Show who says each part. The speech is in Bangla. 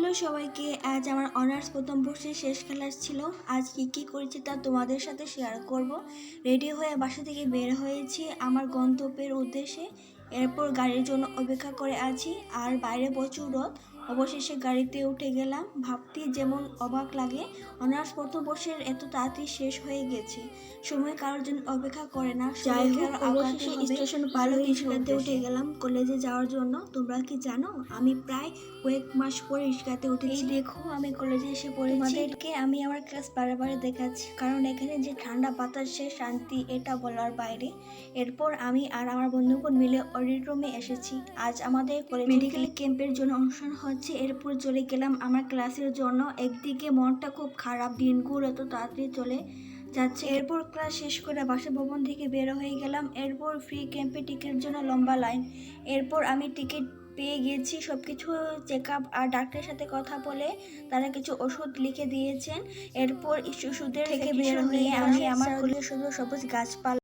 Speaker 1: হ্যালো সবাইকে, আজ আমার অনার্স প্রথম বর্ষের শেষ ক্লাস ছিল। আজ কি করেছি তা তোমাদের সাথে শেয়ার করব। রেডি হয়ে বাসা থেকে বের হয়েছি আমার গন্তব্যের উদ্দেশ্যে। এরপর গাড়ির জন্য অপেক্ষা করে আছি, আর বাইরে প্রচুর রোদ। অবশেষে গাড়িতে উঠে গেলাম। ভাবতে যেমন অবাক লাগে, অনার্স প্রথম বর্ষের এত তাড়াতাড়ি শেষ হয়ে গেছে। সময় কারোর জন্য অপেক্ষা করে না। যাই হোক, অবশেষে স্টেশন ভালো রিক্সাতে উঠে গেলাম কলেজে যাওয়ার জন্য। তোমরা কি জানো, আমি প্রায় কয়েক মাস পরে রিক্সাতে উঠেছি। দেখো, আমি কলেজে এসে পড়েছি। তোমাদেরকে আমি আমার ক্লাস বারে দেখাচ্ছি, কারণ এখানে যে ঠান্ডা বাতাসের শান্তি, এটা বলার বাইরে। এরপর আমি আর আমার বন্ধুগণ মিলে অডিটোরিয়ামে এসেছি। আজ আমাদের মেডিকেল ক্যাম্পের জন্য অনুষ্ঠান হচ্ছে। এরপর চলে গেলাম আমার ক্লাসের জন্য। একদিকে মনটা খুব খারাপ, দিনগুলো এত তাড়াতাড়ি চলে যাচ্ছে। এরপর ক্লাস শেষ করে বাসা ভবন থেকে বের হয়ে গেলাম। এরপর ফ্রি ক্যাম্পে টিকিটের জন্য লম্বা লাইন। এরপর আমি টিকিট পেয়ে গেছি। সব কিছু চেক আপ আর ডাক্তারের সাথে কথা বলে তারা কিছু ওষুধ লিখে দিয়েছেন। এরপর ওষুধের থেকে বের হয়ে আমি আমার কলেজের সবুজ গাছপালা